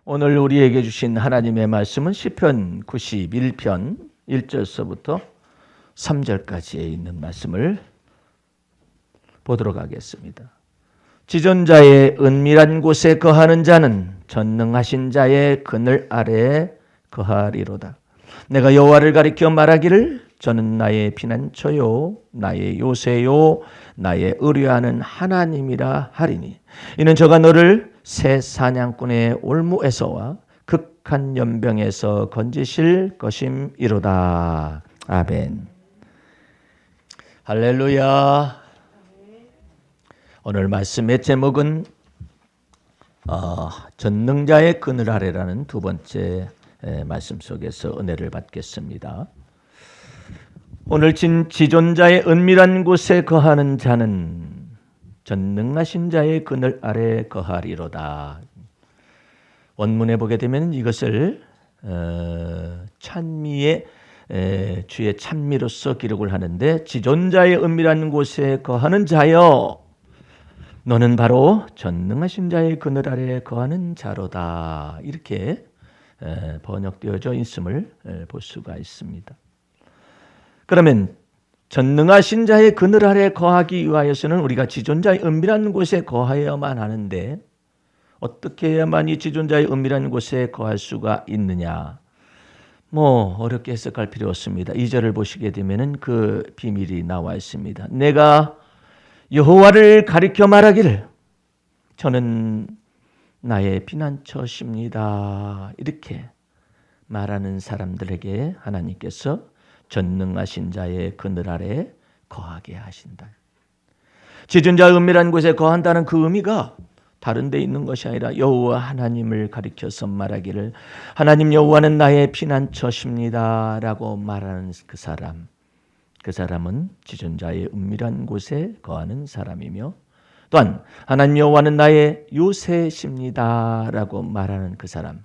오늘 우리에게 주신 하나님의 말씀은 시편 91편 1절서부터 3절까지에 있는 말씀을 보도록 하겠습니다. 지존자의 은밀한 곳에 거하는 자는 전능하신 자의 그늘 아래에 거하리로다. 내가 여호와를 가리켜 말하기를 저는 나의 피난처요 나의 요새요 나의 의뢰하는 하나님이라 하리니 이는 저가 너를 새 사냥꾼의 올무에서와 극한 연병에서 건지실 것임이로다. 아멘. 할렐루야. 오늘 말씀의 제목은 전능자의 그늘 아래라는 두 번째 말씀 속에서 은혜를 받겠습니다. 오늘 지존자의 은밀한 곳에 거하는 자는 전능하신 자의 그늘 아래 거하리로다. 원문에 보게 되면 이것을 찬미의 주의 찬미로서 기록을 하는데, 지존자의 은밀한 곳에 거하는 자여 너는 바로 전능하신 자의 그늘 아래 거하는 자로다. 이렇게 번역되어져 있음을 볼 수가 있습니다. 그러면 전능하신 자의 그늘 아래 거하기 위하여서는 우리가 지존자의 은밀한 곳에 거하여야만 하는데, 어떻게 해야만 이 지존자의 은밀한 곳에 거할 수가 있느냐? 어렵게 해석할 필요 없습니다. 2절을 보시게 되면은 그 비밀이 나와 있습니다. 내가 여호와를 가리켜 말하기를 저는 나의 피난처십니다. 이렇게 말하는 사람들에게 하나님께서 전능하신 자의 그늘 아래 거하게 하신다. 지존자의 은밀한 곳에 거한다는 그 의미가 다른 데 있는 것이 아니라 여호와 하나님을 가리켜서 말하기를 하나님 여호와는 나의 피난처십니다 라고 말하는 그 사람은 지존자의 은밀한 곳에 거하는 사람이며, 또한 하나님 여호와는 나의 요새십니다 라고 말하는 그 사람,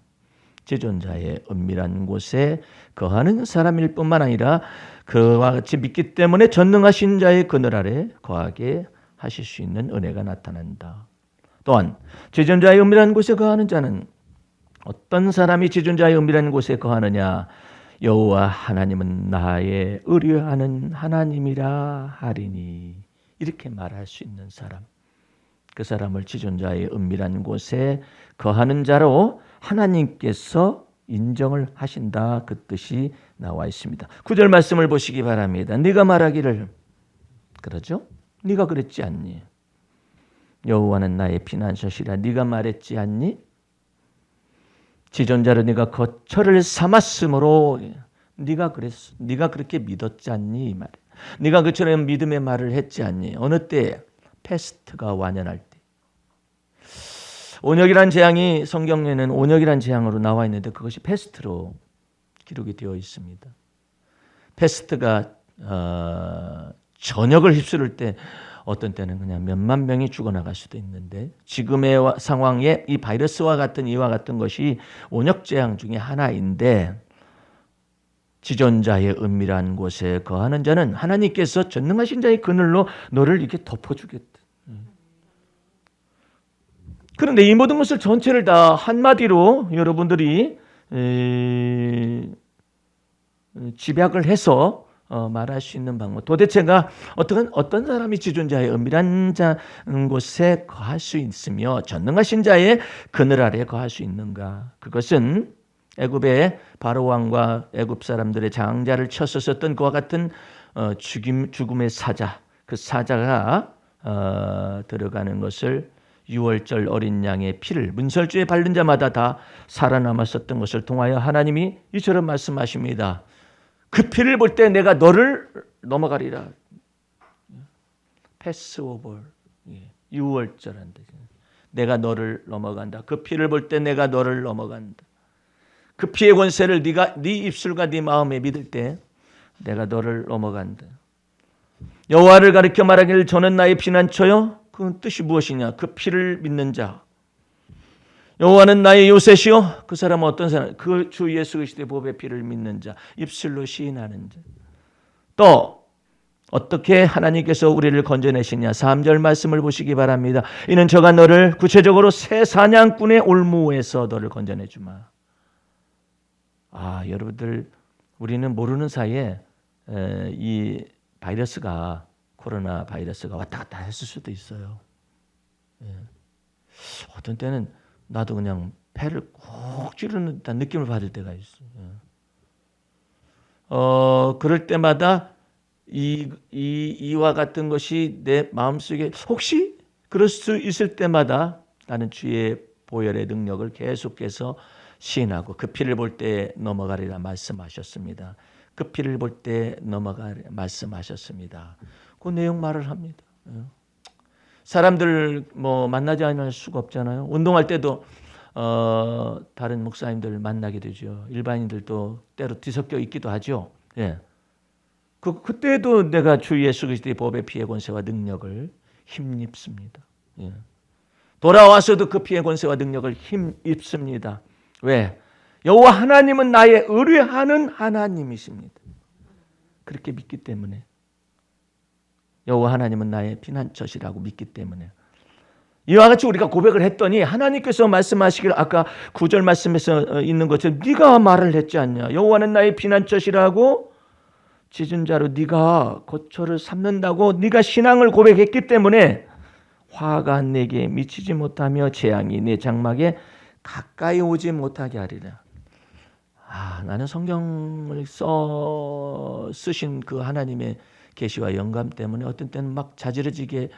지존자의 은밀한 곳에 거하는 사람일 뿐만 아니라 그와 같이 믿기 때문에 전능하신 자의 그늘 아래 거하게 하실 수 있는 은혜가 나타난다. 또한 지존자의 은밀한 곳에 거하는 자는, 어떤 사람이 지존자의 은밀한 곳에 거하느냐? 여호와 하나님은 나의 의뢰하는 하나님이라 하리니. 이렇게 말할 수 있는 사람, 그 사람을 지존자의 은밀한 곳에 거하는 자로 하나님께서 인정을 하신다, 그 뜻이 나와 있습니다. 9절 말씀을 보시기 바랍니다. 네가 말하기를, 그러죠? 네가 그랬지 않니? 여호와는 나의 피난처시라 네가 말했지 않니? 지존자를 네가 거처를 삼았으므로 네가 그랬어. 네가 그렇게 믿었지 않니? 이 말. 네가 그처럼 믿음의 말을 했지 않니? 어느 때? 패스트가 완연할 때. 온역이란 재앙이 성경에는 온역이란 재앙으로 나와 있는데 그것이 패스트로 기록이 되어 있습니다. 패스트가 전역을 휩쓸을 때 어떤 때는 그냥 몇만 명이 죽어나갈 수도 있는데, 지금의 상황에 이 바이러스와 같은 이와 같은 것이 온역 재앙 중에 하나인데, 지존자의 은밀한 곳에 거하는 자는 하나님께서 전능하신 자의 그늘로 너를 이렇게 덮어주겠다. 그런데 이 모든 것을 전체를 다 한마디로 여러분들이 집약을 해서 말할 수 있는 방법, 도대체가 어떤 사람이 지존자의 은밀한 곳에 거할 수 있으며 전능하신 자의 그늘 아래에 거할 수 있는가? 그것은 애굽의 바로 왕과 애굽 사람들의 장자를 쳤었던 그와 같은 죽음의 사자, 그 사자가 들어가는 것을, 유월절 어린 양의 피를 문설주에 바른 자마다 다 살아남았었던 것을 통하여 하나님이 이처럼 말씀하십니다. 그 피를 볼 때 내가 너를 넘어가리라. 패스오버, 유월절한다. 내가 너를 넘어간다. 그 피를 볼 때 내가 너를 넘어간다. 그 피의 권세를 네 입술과 네 마음에 믿을 때 내가 너를 넘어간다. 여호와를 가리켜 말하기를 저는 나의 피난처요. 그 뜻이 무엇이냐? 그 피를 믿는 자. 여호와는 나의 요새시요. 그 사람은 어떤 사람? 그 주 예수 그리스도의 보배 피를 믿는 자, 입술로 시인하는 자. 또 어떻게 하나님께서 우리를 건져내시냐. 3절 말씀을 보시기 바랍니다. 이는 저가 너를 구체적으로 새 사냥꾼의 올무에서 너를 건져내 주마. 여러분들 우리는 모르는 사이에 이 바이러스가 코로나 바이러스가 왔다 갔다 했을 수도 있어요. 어떤 때는 나도 그냥 폐를 꼭 찌르는 듯한 느낌을 받을 때가 있어요. 그럴 때마다 이와 같은 것이 내 마음속에 혹시 그럴 수 있을 때마다 나는 주의 보혈의 능력을 계속해서 시인하고 그 피를 볼 때 넘어가리라 말씀하셨습니다. 그 피를 볼 때 넘어가리라 말씀하셨습니다. 그 내용 말을 합니다. 사람들 만나지 않을 수가 없잖아요. 운동할 때도 다른 목사님들 만나게 되죠. 일반인들도 때로 뒤섞여 있기도 하죠. 그때도 내가 주 예수 그리스도의 법의 피의 권세와 능력을 힘입습니다. 돌아와서도 그 피의 권세와 능력을 힘입습니다. 왜? 여호와 하나님은 나의 의뢰하는 하나님이십니다. 그렇게 믿기 때문에. 여호와 하나님은 나의 피난처시라고 믿기 때문에. 이와 같이 우리가 고백을 했더니 하나님께서 말씀하시기를 아까 9절 말씀에서 있는 것처럼 네가 말을 했지 않냐. 여호와는 나의 피난처시라고 짖은 자로 네가 고초를 삼는다고 네가 신앙을 고백했기 때문에 화가 내게 미치지 못하며 재앙이 내 장막에 가까이 오지 못하게 하리라. 나는 성경을 쓰신 그 하나님의 계시와 영감 때문에 어떤 때는 막 자지러지게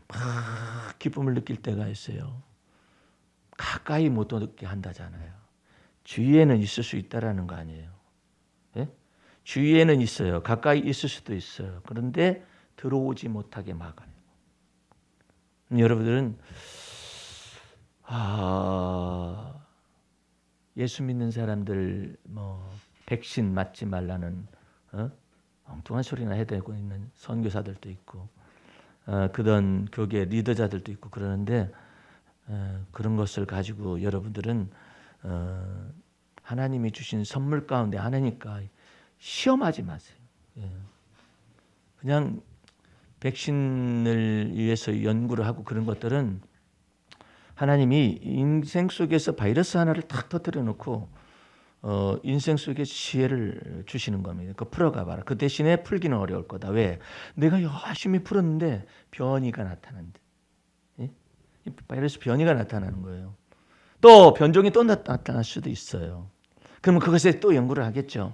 막 기쁨을 느낄 때가 있어요. 가까이 못 오게 한다잖아요. 주위에는 있을 수 있다라는 거 아니에요. 주위에는 있어요. 가까이 있을 수도 있어요. 그런데 들어오지 못하게 막아요. 여러분들은 예수 믿는 사람들 백신 맞지 말라는 엉뚱한 소리나 해대고 있는 선교사들도 있고 그런 교계 리더자들도 있고 그러는데 그런 것을 가지고 여러분들은 하나님이 주신 선물 가운데 하나니까 시험하지 마세요. 그냥 백신을 위해서 연구를 하고 그런 것들은 하나님이 인생 속에서 바이러스 하나를 탁 터뜨려 놓고 인생 속에 지혜를 주시는 겁니다. 그거 풀어가봐라. 그 대신에 풀기는 어려울 거다. 왜? 내가 열심히 풀었는데 변이가 나타난대. 바이러스 변이가 나타나는 거예요. 또 변종이 또 나타날 수도 있어요. 그러면 그것에 또 연구를 하겠죠.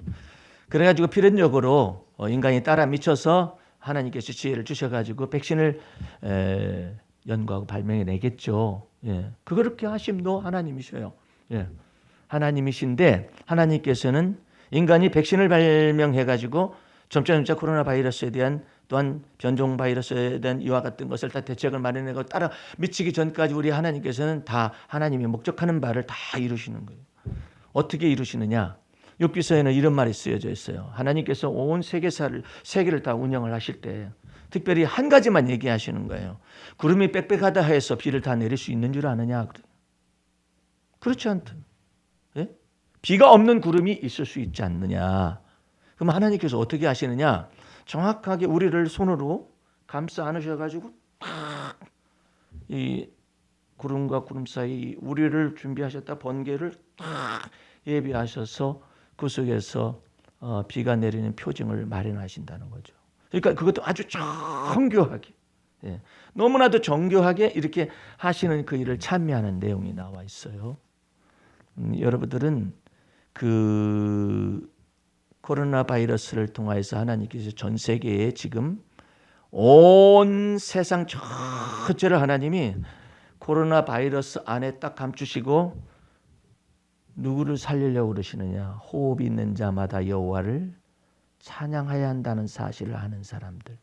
그래가지고 필연적으로 인간이 따라 미쳐서 하나님께서 지혜를 주셔가지고 백신을 연구하고 발명해내겠죠. 그렇게 하심도 하나님이셔요. 하나님이신데 하나님께서는 인간이 백신을 발명해가지고 점차 코로나 바이러스에 대한 또한 변종 바이러스에 대한 이와 같은 것을 다 대책을 마련하고 따라 미치기 전까지 우리 하나님께서는 다 하나님이 목적하는 바를 다 이루시는 거예요. 어떻게 이루시느냐? 욥기서에는 이런 말이 쓰여져 있어요. 하나님께서 온 세계를 다 운영을 하실 때 특별히 한 가지만 얘기하시는 거예요. 구름이 빽빽하다 해서 비를 다 내릴 수 있는 줄 아느냐? 그렇지 않다. 비가 없는 구름이 있을 수 있지 않느냐? 그럼 하나님께서 어떻게 하시느냐? 정확하게 우리를 손으로 감싸 안으셔가지고 탁 이 구름과 구름 사이 우리를 준비하셨다 번개를 탁 예비하셔서 그 속에서 비가 내리는 표징을 마련하신다는 거죠. 그러니까 그것도 아주 정교하게 너무나도 정교하게 이렇게 하시는 그 일을 찬미하는 내용이 나와 있어요. 여러분들은 그 코로나 바이러스를 통해서 하나님께서 전 세계에 지금 온 세상 전체를 하나님이 코로나 바이러스 안에 딱 감추시고 누구를 살리려고 그러시느냐? 호흡이 있는 자마다 여호와를 찬양해야 한다는 사실을 아는 사람들.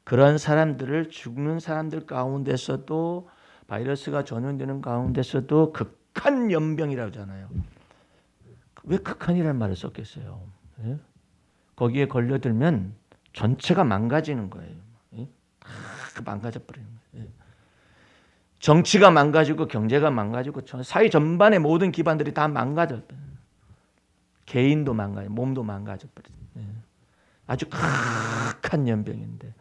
그런 사람들을 죽는 사람들 가운데서도 바이러스가 전염되는 가운데서도 극한 연병이라고 하잖아요. 왜 극한이라는 말을 썼겠어요? 거기에 걸려들면 전체가 망가지는 거예요. 다 망가져 버리는 거예요. 정치가 망가지고 경제가 망가지고 사회 전반의 모든 기반들이 다 망가져. 개인도 망가져, 몸도 망가져 버려요. 아주 극한 연병인데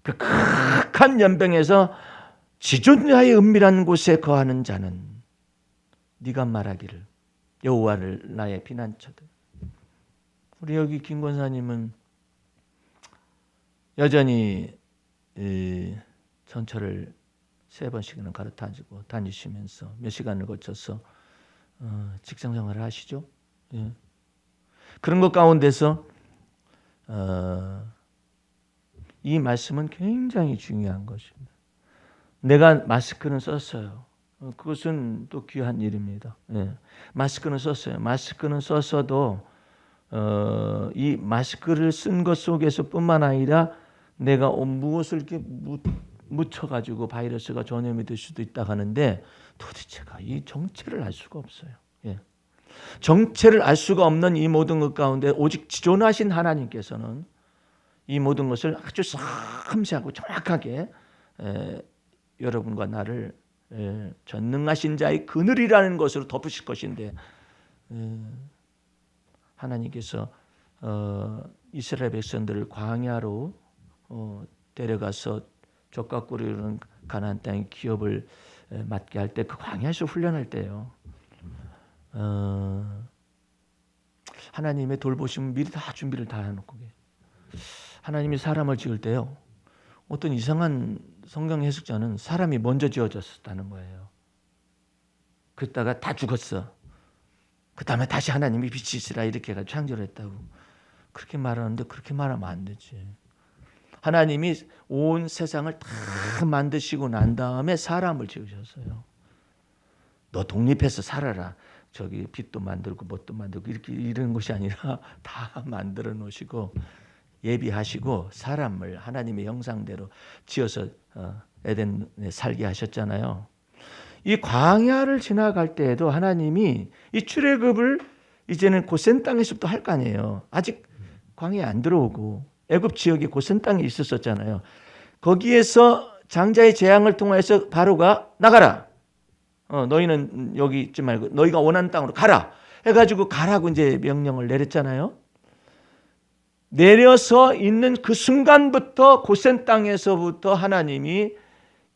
그 극한 연병에서 지존자의 은밀한 곳에 거하는 자는 네가 말하기를 여호와를 나의 피난처다. 우리 여기 김 권사님은 여전히 전철을 3번씩이나 갈아타지고 다니시면서 몇 시간을 거쳐서 직장생활을 하시죠. 예. 그런 것 가운데서 이 말씀은 굉장히 중요한 것입니다. 내가 마스크는 썼어요. 그것은 또 귀한 일입니다. 예. 마스크는 썼어요. 마스크는 썼어도 이 마스크를 쓴 것 속에서뿐만 아니라 내가 무엇을 이렇게 묻혀가지고 바이러스가 전염이 될 수도 있다 하는데 도대체가 이 정체를 알 수가 없어요. 예. 정체를 알 수가 없는 이 모든 것 가운데 오직 지존하신 하나님께서는 이 모든 것을 아주 섬세하고 정확하게 여러분과 나를 전능하신 자의 그늘이라는 것으로 덮으실 것인데 하나님께서 이스라엘 백성들을 광야로 데려가서 젖과 꿀이 흐르는 가나안 땅의 기업을 맡게 할 때 그 광야에서 훈련할 때요. 하나님의 돌보심은 미리 다 준비를 다 해놓고 하나님이 사람을 지을 때요. 어떤 이상한 성경 해석자는 사람이 먼저 지어졌다는 거예요. 그랬다가 다 죽었어. 그 다음에 다시 하나님이 빛이시라 이렇게 해서 창조를 했다고. 그렇게 말하는데 그렇게 말하면 안 되지. 하나님이 온 세상을 다 만드시고 난 다음에 사람을 지으셨어요. 너 독립해서 살아라. 저기 빛도 만들고 뭣도 만들고 이렇게 이런 것이 아니라 다 만들어 놓으시고 예비하시고 사람을 하나님의 형상대로 지어서 에덴에 살게 하셨잖아요. 이 광야를 지나갈 때에도 하나님이 이 출애굽을 이제는 고센 땅에서부터 할 거 아니에요. 아직 광야에 안 들어오고 애굽 지역이 고센 땅에 있었잖아요. 거기에서 장자의 재앙을 통해서 바로가 나가라. 너희는 여기 있지 말고 너희가 원하는 땅으로 가라. 해가지고 가라고 이제 명령을 내렸잖아요. 내려서 있는 그 순간부터 고센 땅에서부터 하나님이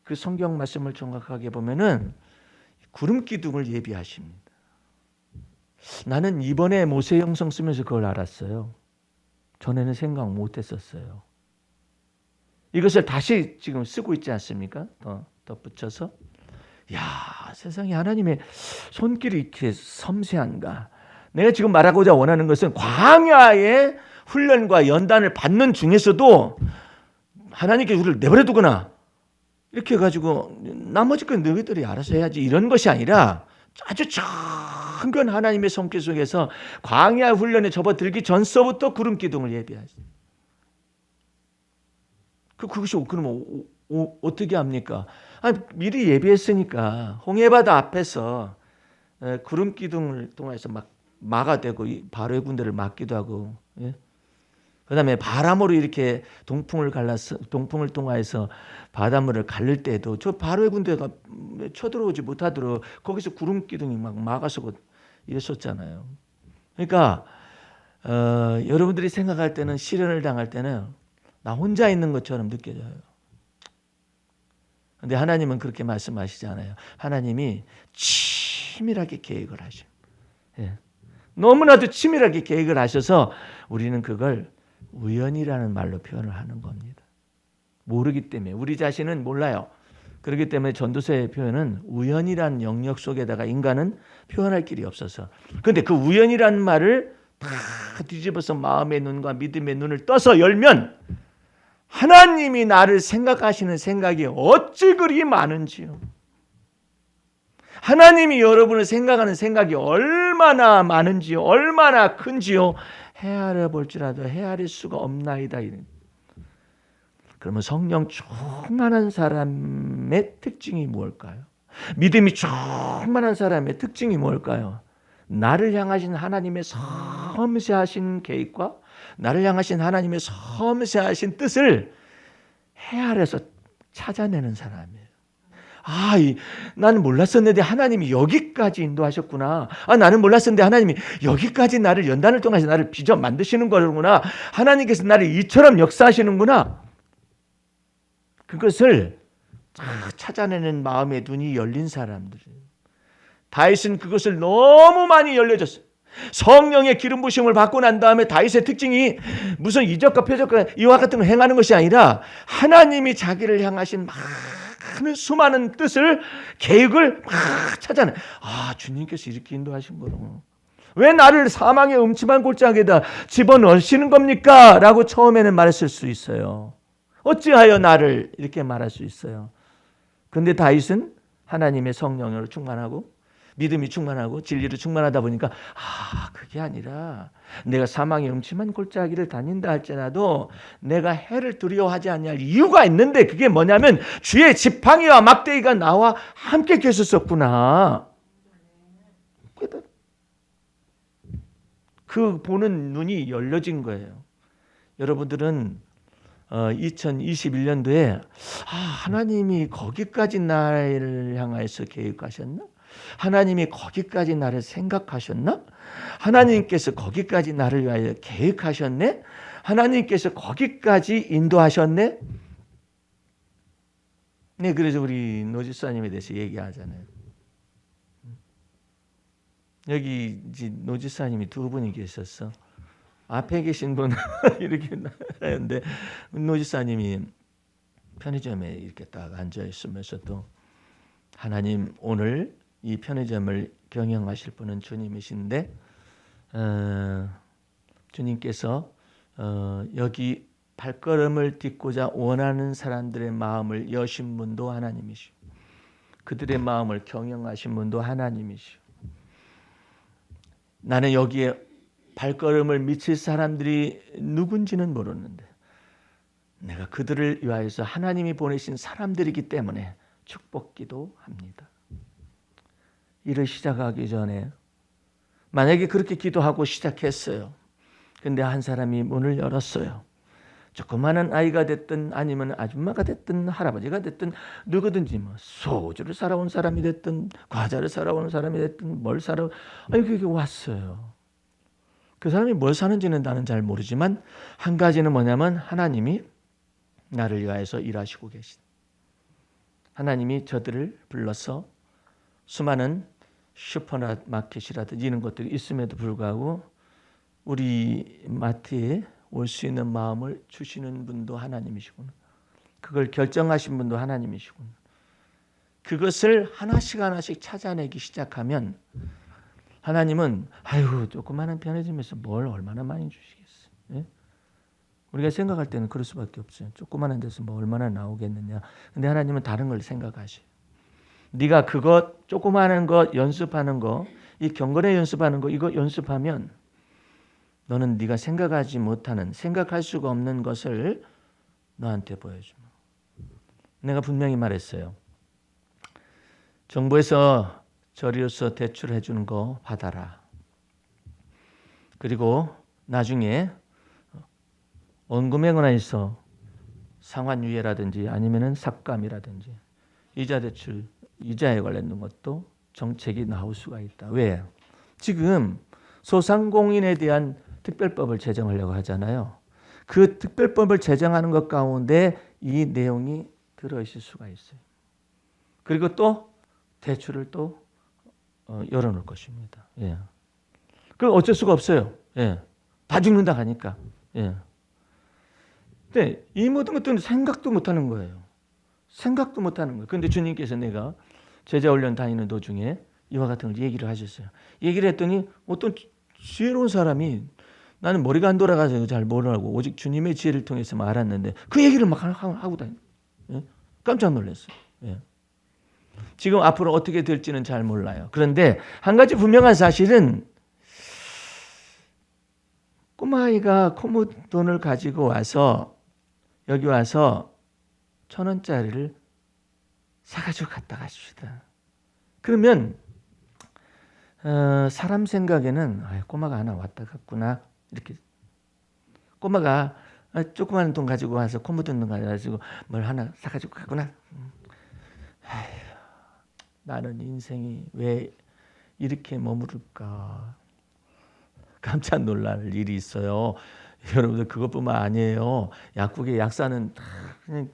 그 성경 말씀을 정확하게 보면은 구름 기둥을 예비하십니다. 나는 이번에 모세 영성 쓰면서 그걸 알았어요. 전에는 생각 못했었어요. 이것을 다시 지금 쓰고 있지 않습니까? 덧붙여서. 야, 세상에 하나님의 손길이 이렇게 섬세한가. 내가 지금 말하고자 원하는 것은 광야의 훈련과 연단을 받는 중에서도 하나님께 우리를 내버려 두거나 이렇게 해가지고 나머지 건 너희들이 알아서 해야지 이런 것이 아니라 아주 정근 하나님의 손길 속에서 광야 훈련에 접어들기 전서부터 구름 기둥을 예비하시. 그것이 그러면 어떻게 합니까? 미리 예비했으니까 홍해바다 앞에서 구름 기둥을 통해서 막 막아대고 바로의 군대를 막기도 하고, 예? 그다음에 바람으로 이렇게 동풍을 통하여서 바닷물을 가를 때도 저 바로의 군대가 쳐들어오지 못하도록 거기서 구름 기둥이 막 막아서고 이랬었잖아요. 그러니까 여러분들이 생각할 때는 시련을 당할 때는 나 혼자 있는 것처럼 느껴져요. 근데 하나님은 그렇게 말씀하시잖아요. 하나님이 치밀하게 계획을 하셔. 예. 너무나도 치밀하게 계획을 하셔서 우리는 그걸 우연이라는 말로 표현을 하는 겁니다. 모르기 때문에 우리 자신은 몰라요. 그렇기 때문에 전도서의 표현은 우연이라는 영역 속에다가 인간은 표현할 길이 없어서. 그런데 그 우연이라는 말을 다 뒤집어서 마음의 눈과 믿음의 눈을 떠서 열면 하나님이 나를 생각하시는 생각이 어찌 그리 많은지요. 하나님이 여러분을 생각하는 생각이 얼마나 많은지요. 얼마나 큰지요. 헤아려 볼지라도 헤아릴 수가 없나이다. 그러면 성령 충만한 사람의 특징이 무엇일까요? 믿음이 충만한 사람의 특징이 무엇일까요? 나를 향하신 하나님의 섬세하신 계획과 나를 향하신 하나님의 섬세하신 뜻을 헤아려서 찾아내는 사람이에요. 나는 몰랐었는데 하나님이 여기까지 인도하셨구나. 나는 몰랐었는데 하나님이 여기까지 나를 연단을 통해서 나를 빚어 만드시는 거구나. 하나님께서 나를 이처럼 역사하시는구나. 그것을 찾아내는 마음의 눈이 열린 사람들이에요. 다윗은 그것을 너무 많이 열려졌어요. 성령의 기름 부심을 받고 난 다음에 다윗의 특징이 무슨 이적과 표적과 이와 같은 걸 행하는 것이 아니라 하나님이 자기를 향하신 많은 수많은 뜻을, 계획을 막 찾아내. 주님께서 이렇게 인도하신 거로. 왜 나를 사망의 음침한 골짜기에다 집어넣으시는 겁니까? 라고 처음에는 말했을 수 있어요. 어찌하여 나를 이렇게 말할 수 있어요. 그런데 다윗은 하나님의 성령으로 충만하고 믿음이 충만하고 진리로 충만하다 보니까 그게 아니라 내가 사망의 음침한 골짜기를 다닌다 할지라도 내가 해를 두려워하지 않을 이유가 있는데, 그게 뭐냐면 주의 지팡이와 막대기가 나와 함께 계셨었구나. 그 보는 눈이 열려진 거예요. 여러분들은 2021년도에 하나님이 거기까지 나를 향해서 계획하셨나? 하나님이 거기까지 나를 생각하셨나? 하나님께서 거기까지 나를 위하여 계획하셨네? 하나님께서 거기까지 인도하셨네? 네, 그래서 우리 노지사님에 대해서 얘기하잖아요. 여기 노지사님이 두 분이 계셨어. 앞에 계신 분은 이렇게 하는데 노지사님이 편의점에 이렇게 딱 앉아 있으면서도 하나님, 오늘 이 편의점을 경영하실 분은 주님이신데 주님께서 여기 발걸음을 딛고자 원하는 사람들의 마음을 여신 분도 하나님이시고 그들의 마음을 경영하신 분도 하나님이시고, 나는 여기에 발걸음을 미칠 사람들이 누군지는 모르는데 내가 그들을 위하여서 하나님이 보내신 사람들이기 때문에 축복기도 합니다. 일을 시작하기 전에 만약에 그렇게 기도하고 시작했어요. 근데 한 사람이 문을 열었어요. 조그마한 아이가 됐든 아니면 아줌마가 됐든 할아버지가 됐든 누구든지 소주를 사러 온 사람이 됐든 과자를 사러 온 사람이 됐든 뭘 사러 그게 왔어요. 그 사람이 뭘 사는지는 나는 잘 모르지만 한 가지는 뭐냐면 하나님이 나를 위하여서 일하시고 계신, 하나님이 저들을 불러서 수많은 슈퍼마켓이라든지 이런 것들이 있음에도 불구하고 우리 마트에 올 수 있는 마음을 주시는 분도 하나님이시구나. 그걸 결정하신 분도 하나님이시구나. 그것을 하나씩 하나씩 찾아내기 시작하면 하나님은 조그마한 편의점에서 뭘 얼마나 많이 주시겠어요. 예? 우리가 생각할 때는 그럴 수밖에 없어요. 조그마한 데서 뭐 얼마나 나오겠느냐. 근데 하나님은 다른 걸 생각하셔요. 네가 그것 조그마한 거 연습하는 거, 이 경건에 연습하는 거, 이거 연습하면 너는 네가 생각하지 못하는, 생각할 수가 없는 것을 너한테 보여줘. 내가 분명히 말했어요. 정부에서 저리로서 대출해 주는 거 받아라. 그리고 나중에 원금행원에서 상환유예라든지 아니면은 삭감이라든지 이자 대출, 이자에 관련된 것도 정책이 나올 수가 있다. 왜? 지금 소상공인에 대한 특별법을 제정하려고 하잖아요. 그 특별법을 제정하는 것 가운데 이 내용이 들어있을 수가 있어요. 그리고 또 대출을 또 열어놓을 것입니다. 예. 그 어쩔 수가 없어요. 예. 다 죽는다 하니까. 예. 근데 이 모든 것들은 생각도 못하는 거예요. 생각도 못하는 거예요. 그런데 주님께서 내가 제자 훈련 다니는 도중에 이와 같은 걸 얘기를 하셨어요. 얘기를 했더니 어떤 지혜로운 사람이, 나는 머리가 안 돌아가서 잘 모르고 오직 주님의 지혜를 통해서만 알았는데 그 얘기를 막 하고 다녀요. 예? 깜짝 놀랐어요. 예. 지금 앞으로 어떻게 될지는 잘 몰라요. 그런데 한 가지 분명한 사실은 꼬마아이가 코모돈을 가지고 와서 여기 와서 1,000원짜리를 사가지고 갔다 가십시다. 그러면 사람 생각에는 꼬마가 하나 왔다 갔구나, 이렇게 꼬마가 조그마한 돈 가지고 와서 코모돈 돈 가지고 뭘 하나 사가지고 갔구나. 나는 인생이 왜 이렇게 머무를까? 깜짝 놀랄 일이 있어요. 여러분들 그것뿐만 아니에요. 약국에 약사는 그냥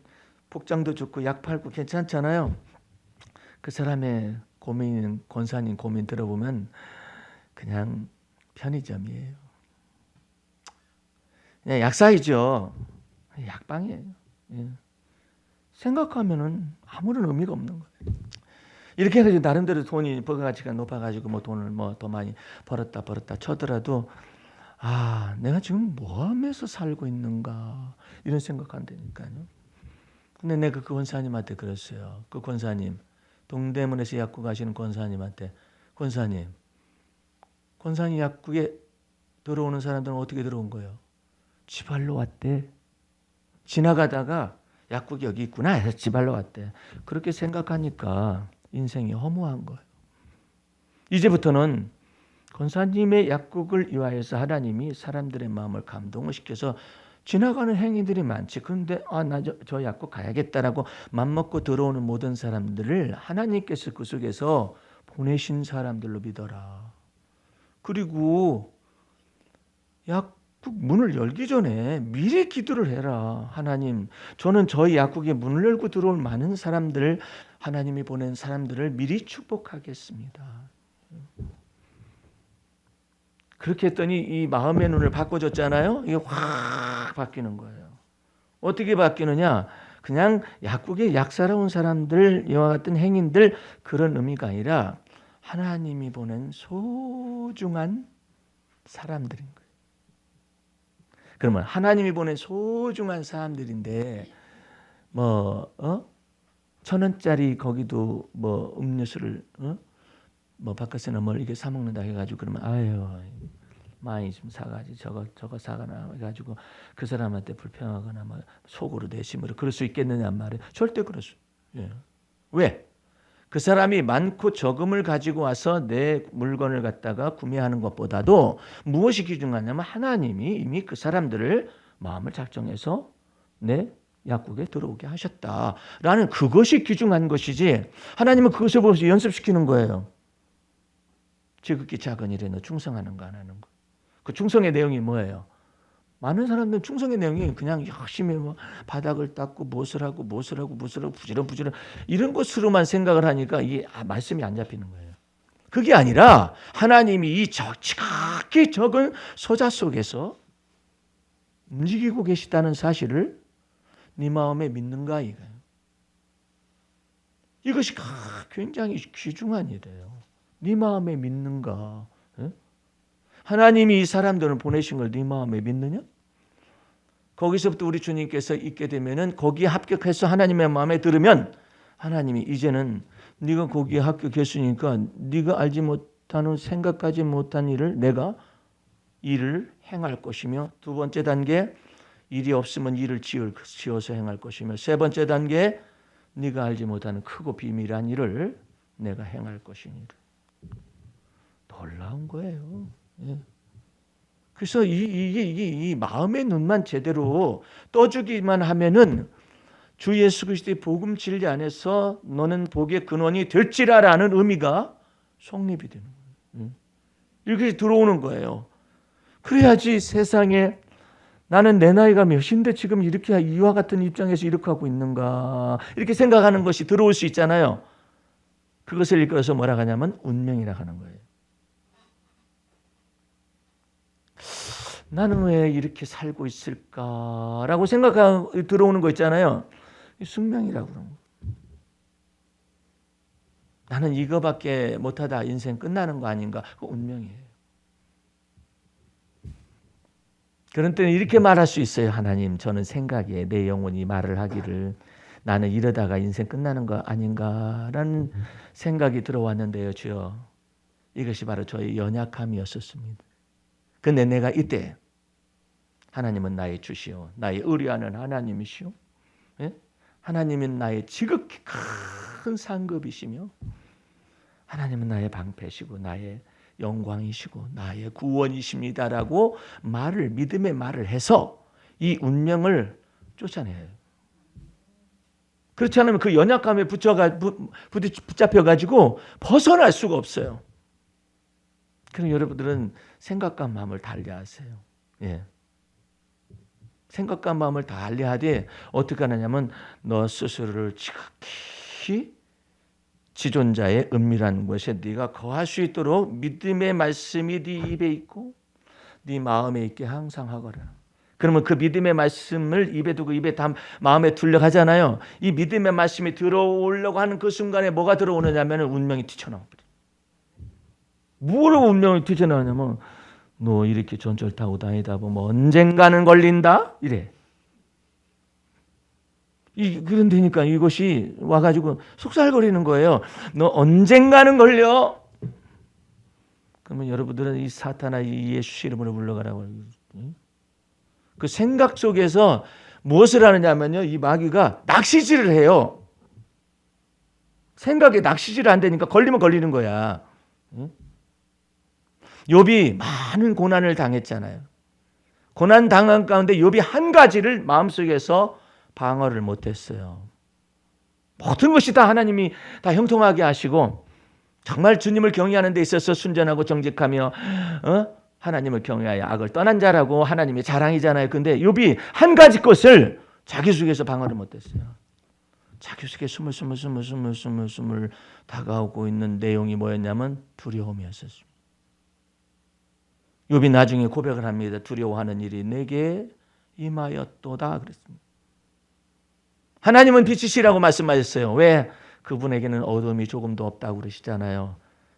복장도 좋고 약 팔고 괜찮잖아요. 그 사람의 고민, 권사님 고민 들어보면 그냥 편의점이에요. 그냥 약사이죠. 약방이에요. 예. 생각하면은 아무런 의미가 없는 거예요. 이렇게 해가지고 나름대로 돈이 부가가치가 높아가지고 뭐 돈을 뭐 더 많이 벌었다 쳐더라도 내가 지금 뭐 하면서 살고 있는가 이런 생각한다니까요. 근데 내가 그 권사님한테 그랬어요. 그 권사님 동대문에서 약국 가시는 권사님한테 권사님 약국에 들어오는 사람들은 어떻게 들어온 거예요? 지발로 왔대. 지나가다가 약국이 여기 있구나 해서 지발로 왔대. 그렇게 생각하니까 인생이 허무한 거예요. 이제부터는 권사님의 약국을 위하여서 하나님이 사람들의 마음을 감동을 시켜서 지나가는 행위들이 많지. 그런데 나 저 약국 가야겠다라고 맘먹고 들어오는 모든 사람들을 하나님께서 그 속에서 보내신 사람들로 믿어라. 그리고 약국 문을 열기 전에 미리 기도를 해라. 하나님, 저는 저희 약국에 문을 열고 들어올 많은 사람들, 하나님이 보낸 사람들을 미리 축복하겠습니다. 그렇게 했더니 이 마음의 눈을 바꿔줬잖아요. 이게 확 바뀌는 거예요. 어떻게 바뀌느냐? 그냥 약국에 약사로 온 사람들, 이와 같은 행인들 그런 의미가 아니라 하나님이 보낸 소중한 사람들인 거예요. 그러면 하나님이 보낸 소중한 사람들인데 1,000원짜리 거기도 음료수를 바깥에는 뭘 이게 사 먹는다 해가지고 그러면 많이 좀 사가지고 저거 사가나 해가지고 그 사람한테 불평하거나 속으로 내심으로 그럴 수 있겠느냐 말이에요. 절대 그럴 수. 예. 왜? 그 사람이 많고 적음을 가지고 와서 내 물건을 갖다가 구매하는 것보다도 무엇이 귀중하냐면 하나님이 이미 그 사람들을 마음을 작정해서 내 약국에 들어오게 하셨다라는 그것이 귀중한 것이지 하나님은 그것을 보고서 연습시키는 거예요. 지극히 작은 일에 너 충성하는 거 안 하는 거. 그 충성의 내용이 뭐예요? 많은 사람들은 충성의 내용이 그냥 열심히 바닥을 닦고 무엇을 하고 부지런 이런 것으로만 생각을 하니까 이게 말씀이 안 잡히는 거예요. 그게 아니라 하나님이 이 지극히 적은 소자 속에서 움직이고 계시다는 사실을 네 마음에 믿는가 이거예요. 이것이 굉장히 귀중한 일이에요. 네 마음에 믿는가? 하나님이 이 사람들을 보내신 걸 네 마음에 믿느냐? 거기서부터 우리 주님께서 있게 되면은 거기에 합격해서 하나님의 마음에 들으면 하나님이 이제는 네가 거기에 합격했으니까 네가 알지 못하는 생각하지 못한 일을 내가 일을 행할 것이며 두 번째 단계 일이 없으면 일을 지어서 행할 것이며 세 번째 단계 네가 알지 못하는 크고 비밀한 일을 내가 행할 것이니라. 놀라운 거예요. 예. 그래서 이 마음의 눈만 제대로 떠주기만 하면은 주 예수 그리스도의 복음 진리 안에서 너는 복의 근원이 될지라라는 의미가 성립이 되는 거예요. 이렇게 들어오는 거예요. 그래야지 세상에 나는 내 나이가 몇인데 지금 이렇게 이와 같은 입장에서 이렇게 하고 있는가 이렇게 생각하는 것이 들어올 수 있잖아요. 그것을 읽어서 뭐라 하냐면 운명이라 하는 거예요. 나는 왜 이렇게 살고 있을까라고 생각하고 들어오는 거 있잖아요. 숙명이라고 그러는 거예요. 나는 이거밖에 못하다 인생 끝나는 거 아닌가? 그 운명이에요. 그런 때는 이렇게 말할 수 있어요. 하나님, 저는 생각에 내 영혼이 말을 하기를 나는 이러다가 인생 끝나는 거 아닌가라는 생각이 들어왔는데요. 주여, 이것이 바로 저의 연약함이었었습니다. 근데 내가 이때 하나님은 나의 주시오, 나의 의뢰하는 하나님이시오. 예? 하나님은 나의 지극히 큰 상급이시며 하나님은 나의 방패시고 나의 영광이시고 나의 구원이십니다라고 믿음의 말을 해서 이 운명을 쫓아내요. 그렇지 않으면 그 연약감에 붙잡혀가지고 벗어날 수가 없어요. 그럼 여러분들은 생각과 마음을 달리하세요. 예. 생각과 마음을 달리하되 어떻게 하느냐면 너 스스로를 지극히 지존자의 은밀한 곳에 네가 거할 수 있도록 믿음의 말씀이 네 입에 있고 네 마음에 있게 항상 하거라. 그러면 그 믿음의 말씀을 입에 두고 입에 마음에 두려고 하잖아요. 이 믿음의 말씀이 들어오려고 하는 그 순간에 뭐가 들어오느냐면 운명이 튀쳐나옵니다. 뭐라고 운명이 튀쳐나오냐면 너 이렇게 전철 타고 다니다 보면 언젠가는 걸린다? 이래. 그런데니까 이것이 와가지고 속살거리는 거예요. 너 언젠가는 걸려. 그러면 여러분들은 이 사탄아 이 예수 이름으로 물러가라고. 그 생각 속에서 무엇을 하느냐면요. 이 마귀가 낚시질을 해요. 생각에 낚시질을 안 되니까 걸리면 걸리는 거야. 욥이 많은 고난을 당했잖아요. 고난 당한 가운데 욥이 한 가지를 마음속에서 방어를 못했어요. 모든 것이 다 하나님이 다 형통하게 하시고 정말 주님을 경외하는 데 있어서 순전하고 정직하며 하나님을 경외하여 악을 떠난 자라고 하나님의 자랑이잖아요. 근데 욥이 한 가지 것을 자기 속에서 방어를 못했어요. 자기 속에 스물 다가오고 있는 내용이 뭐였냐면 두려움이었었습니다. 욥이 나중에 고백을 합니다. 두려워하는 일이 내게 임하였도다 그랬습니다. 하나님은 빛이시라고 말씀하셨어요. 왜? 그분에게는 어둠이 조금도 없다고 그러시잖아요.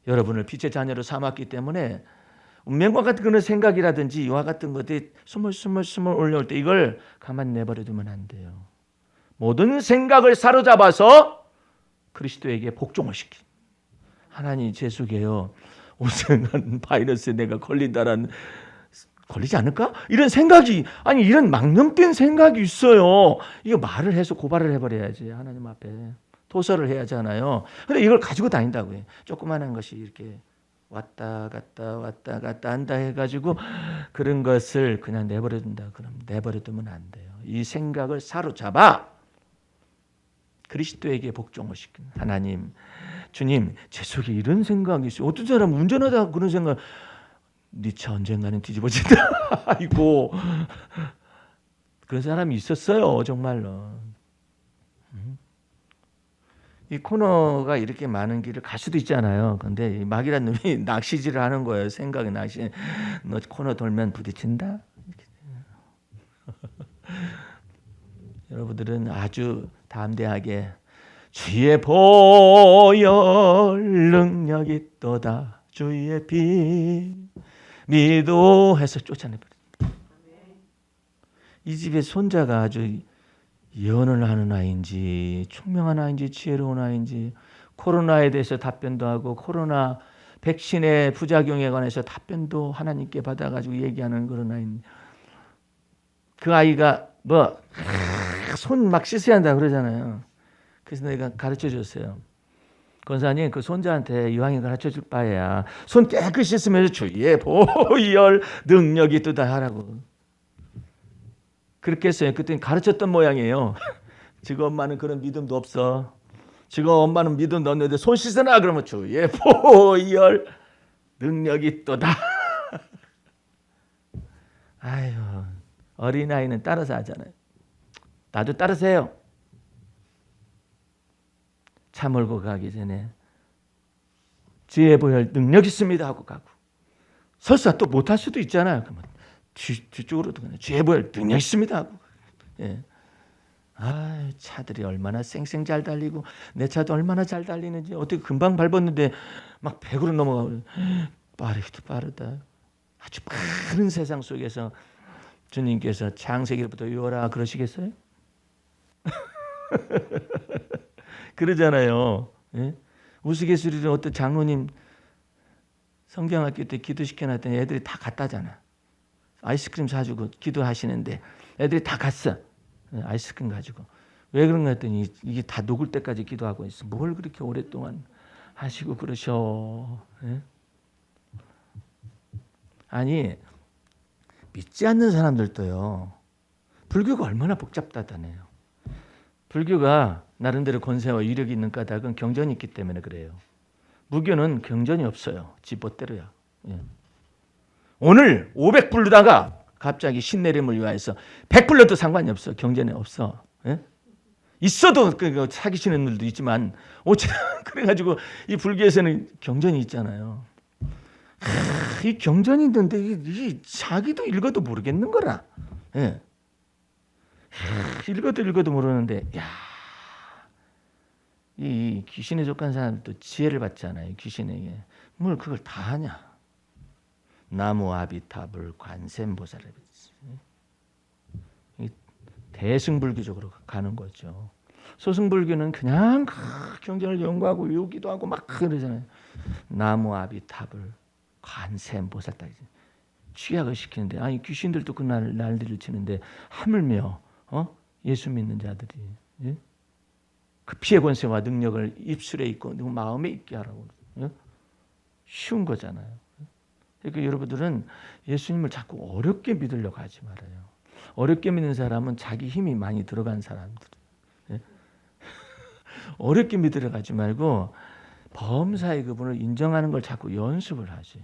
여러분을 빛의 자녀로 삼았기 때문에 운명과 같은 그런 생각이라든지 이와 같은 것들이 스물 올라올 때 이걸 가만히 내버려 두면 안 돼요. 모든 생각을 사로잡아서 그리스도에게 복종을 시킨. 하나님 제 속에요. 오생한 바이러스에 내가 걸리지 않을까? 이런 생각이 아니 이런 망령된 생각이 있어요. 이거 말을 해서 고발을 해버려야지 하나님 앞에 도서를 해야 하잖아요. 근데 이걸 가지고 다닌다고요. 조그마한 것이 이렇게 왔다 갔다 한다 해가지고 그런 것을 그냥 내버려둔다. 그럼 내버려두면 안 돼요. 이 생각을 사로잡아 그리스도에게 복종을 시킨 하나님. 주님 제 속에 이런 생각이 있어요. 어떤 사람은 운전하다가 그런 생각 네 차 언젠가는 뒤집어진다. 아이고 그런 사람이 있었어요. 정말로. 이 코너가 이렇게 많은 길을 갈 수도 있잖아요. 근데 마귀란 놈이 낚시질을 하는 거예요. 생각이 낚시. 너 코너 돌면 부딪힌다. 여러분들은 아주 담대하게 주의 보혈 능력이 있도다. 주의 피 미도해서 쫓아내버렸습니다. 이 집의 손자가 아주 예언을 하는 아이인지 총명한 아이인지 지혜로운 아이인지 코로나에 대해서 답변도 하고 코로나 백신의 부작용에 관해서 답변도 하나님께 받아가지고 얘기하는 그런 아이인데 그 아이가 손 막 씻어야 한다 그러잖아요. 그래서 내가 가르쳐 줬어요. 권사님 그 손자한테 이왕이 가르쳐 줄 바에야 손 깨끗이 씻으면서 주의 보혈 능력이 있도다 하라고. 그렇게 했어요. 그때 가르쳤던 모양이에요. 지금 엄마는 그런 믿음도 없어. 지금 엄마는 믿음도 없는데 손 씻어라 그러면 주의 보혈 능력이 있도다. 아유 어린아이는 따라서 하잖아요. 나도 따라서 해요. 차 몰고 가기 전에 주의 보혈 능력 있습니다 하고 가고 설사 또 못할 수도 있잖아요. 그러면 뒤쪽으로 주의 보혈 능력 있습니다 하고. 예. 아 차들이 얼마나 쌩쌩 잘 달리고 내 차도 얼마나 잘 달리는지 어떻게 금방 밟았는데 막 100으로 넘어가고 빠르기도 빠르다. 아주 빠른 세상 속에서 주님께서 창세기부터 요라 그러시겠어요? 그러잖아요. 예? 우스갯소리로 어떤 장로님 성경학교 때 기도시켜놨더니 애들이 다 갔다잖아. 아이스크림 사주고 기도하시는데 애들이 다 갔어. 아이스크림 가지고. 왜 그런가 했더니 이게 다 녹을 때까지 기도하고 있어. 뭘 그렇게 오랫동안 하시고 그러셔. 예? 아니 믿지 않는 사람들도요. 불교가 얼마나 복잡하다네요. 불교가 나름대로 권세와 위력이 있는 까닭은 경전이 있기 때문에 그래요. 무교는 경전이 없어요. 지멋대로야. 예. 오늘 500 부르다가 갑자기 신내림을 위하여서 100 불러도 상관이 없어. 경전에 없어. 예? 있어도 사기치는 일도 있지만 그래가지고 이 불교에서는 경전이 있잖아요. 이 경전이 있는데 이 자기도 읽어도 모르겠는 거라. 예. 읽어도 모르는데 이 귀신에 속한 사람도 지혜를 받잖아요. 귀신에게 뭘 그걸 다 하냐. 나무 아비타불 관세음보살을 대승불교적으로 가는 거죠. 소승불교는 그냥 경전을 연구하고 외우기도 하고 막 그러잖아요. 나무 아비타불 관세음보살 딱 취약을 시키는데 아니 귀신들도 그 날들을 치는데 하물며 예수 믿는 자들이 예? 그 피의 권세와 능력을 입술에 있고 마음에 있게 하라고 예? 쉬운 거잖아요. 그러니까 여러분들은 예수님을 자꾸 어렵게 믿으려고 하지 말아요. 어렵게 믿는 사람은 자기 힘이 많이 들어간 사람들. 예? 어렵게 믿으려고 하지 말고 범사의 그분을 인정하는 걸 자꾸 연습을 하세요.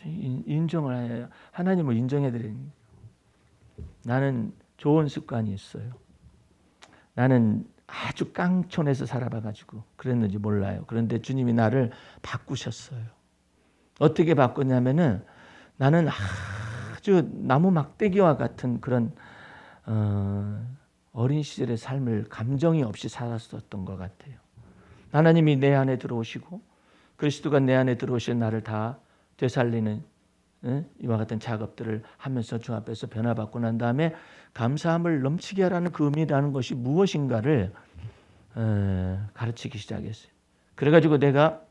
인정을 해야 하나님을 인정해 드리는. 나는 좋은 습관이 있어요. 나는 아주 깡촌에서 살아봐가지고 그랬는지 몰라요. 그런데 주님이 나를 바꾸셨어요. 어떻게 바꿨냐면은 나는 아주 나무 막대기와 같은 그런 어린 시절의 삶을 감정이 없이 살았었던 것 같아요. 하나님이 내 안에 들어오시고 그리스도가 내 안에 들어오신 나를 다 되살리는 이와 같은 작업들을 하면서 주 앞에서 변화받고 난 다음에 감사함을 넘치게 하라는 그 의미라는 것이 무엇인가를 가르치기 시작했어요. 그래가지고 내가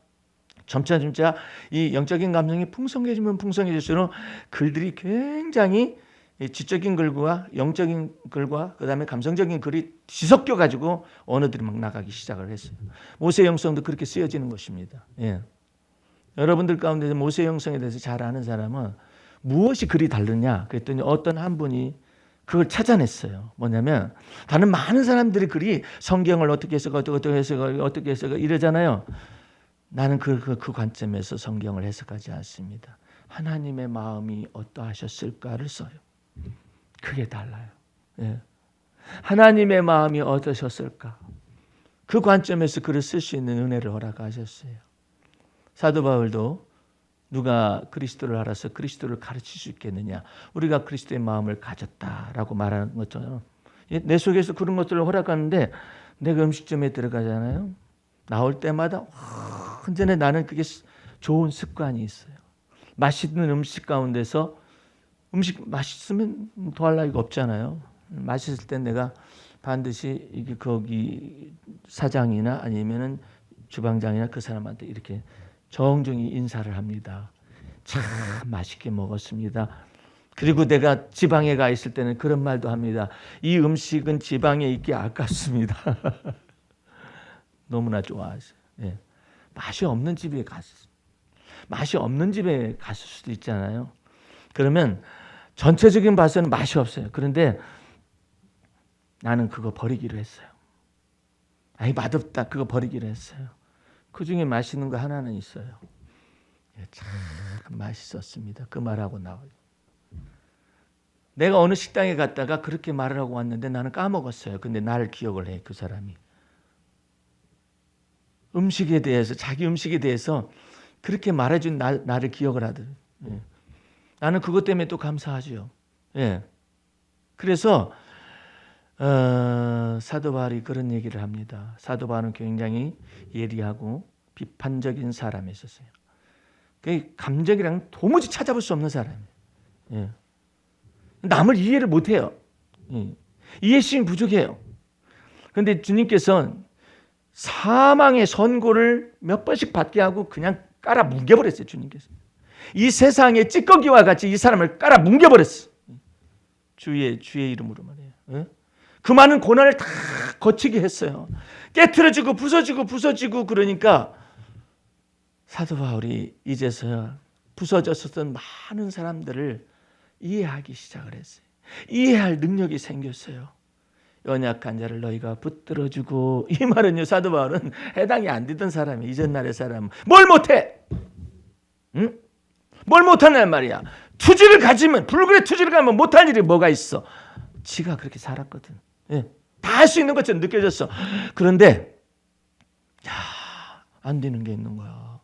점차 이 영적인 감성이 풍성해지면 풍성해질수록 글들이 굉장히 지적인 글과 영적인 글과 그 다음에 감성적인 글이 뒤섞여 가지고 언어들이 막 나가기 시작을 했어요. 모세 영성도 그렇게 쓰여지는 것입니다. 예. 여러분들 가운데 모세 영성에 대해서 잘 아는 사람은 무엇이 글이 다르냐 그랬더니 어떤 한 분이 그걸 찾아냈어요. 뭐냐면 다른 많은 사람들이 글이 성경을 어떻게 해석하고 어떻게 해석하고 어떻게 해석하고 이러잖아요. 나는 그 관점에서 성경을 해석하지 않습니다. 하나님의 마음이 어떠하셨을까를 써요. 그게 달라요. 예. 하나님의 마음이 어떠셨을까? 그 관점에서 글을 쓸 수 있는 은혜를 허락하셨어요. 사도 바울도 누가 그리스도를 알아서 그리스도를 가르칠 수 있겠느냐? 우리가 그리스도의 마음을 가졌다라고 말하는 것처럼 내 속에서 그런 것들을 허락하는데 내가 음식점에 들어가잖아요. 나올 때마다 언제나 나는 그게 좋은 습관이 있어요. 맛있는 음식 가운데서 음식 맛있으면 더할 나위가 없잖아요. 맛있을 때 내가 반드시 이게 거기 사장이나 아니면은 주방장이나 그 사람한테 이렇게 정중히 인사를 합니다. 참 맛있게 먹었습니다. 그리고 내가 지방에 가 있을 때는 그런 말도 합니다. 이 음식은 지방에 있기 아깝습니다. 너무나 좋아하세요. 예. 맛이 없는 집에 갔을 수도 있잖아요. 그러면 전체적인 봐서는 맛이 없어요. 그런데 나는 그거 버리기로 했어요. 아이 맛없다 그거 버리기로 했어요. 그 중에 맛있는 거 하나는 있어요. 참 맛있었습니다. 그 말하고 나와요. 내가 어느 식당에 갔다가 그렇게 말을 하고 왔는데 나는 까먹었어요. 근데 나를 기억을 해 그 사람이. 음식에 대해서 자기 음식에 대해서 그렇게 말해준 나를 기억을 하더라고요. 예. 나는 그것 때문에 또 감사하죠. 예. 그래서 사도 바울이 그런 얘기를 합니다. 사도 바울은 굉장히 예리하고 비판적인 사람이었어요. 그 감정이랑 도무지 찾아볼 수 없는 사람이에요. 예. 남을 이해를 못해요. 예. 이해심이 부족해요. 그런데 주님께서 사망의 선고를 몇 번씩 받게 하고 그냥 깔아 뭉개버렸어요. 주님께서. 이 세상의 찌꺼기와 같이 이 사람을 깔아 뭉개버렸어요. 주의 이름으로 말이에요. 예? 그 많은 고난을 다 거치게 했어요. 깨트려지고 부서지고 그러니까 사도 바울이 이제서야 부서졌었던 많은 사람들을 이해하기 시작을 했어요. 이해할 능력이 생겼어요. 연약한 자를 너희가 붙들어주고. 이 말은요, 사도 바울은 해당이 안 되던 사람이, 이전 날의 사람은 뭘 못해? 응? 뭘 못하는 말이야. 투지를 가지면, 불굴의 투지를 가면 못할 일이 뭐가 있어? 지가 그렇게 살았거든. 예. 다 할 수 있는 것처럼 느껴졌어. 그런데 안 되는 게 있는 거야.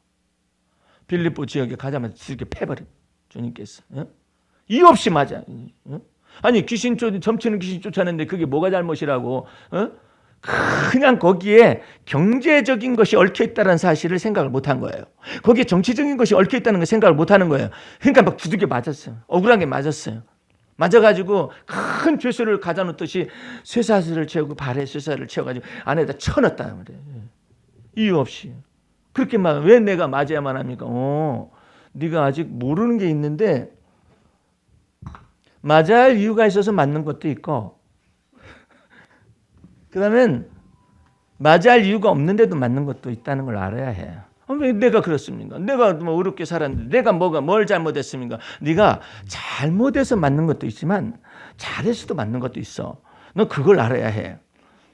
빌립보 지역에 가자마자 이렇게 패버린 주님께서. 예? 이유 없이 맞아. 예? 아니 점치는 귀신 쫓아내는데 그게 뭐가 잘못이라고? 어? 그냥 거기에 경제적인 것이 얽혀있다는 사실을 생각을 못한 거예요. 거기에 정치적인 것이 얽혀있다는 걸 생각을 못하는 거예요. 그러니까 막 두들겨 맞았어요. 억울하게 맞았어요. 맞아가지고 큰 죄수를 가져 놓듯이 쇠사슬을 채우고 발에 쇠사슬을 채워가지고 안에다 쳐넣었다 말이에요. 이유 없이. 그렇게 막 왜 내가 맞아야만 합니까? 네가 아직 모르는 게 있는데 맞아야 할 이유가 있어서 맞는 것도 있고, 그다음엔 맞아야 할 이유가 없는데도 맞는 것도 있다는 걸 알아야 해요. 왜 내가 그렇습니까? 내가 뭐 어렵게 살았는데 내가 뭘 잘못했습니까? 네가 잘못해서 맞는 것도 있지만 잘해서도 맞는 것도 있어. 너 그걸 알아야 해.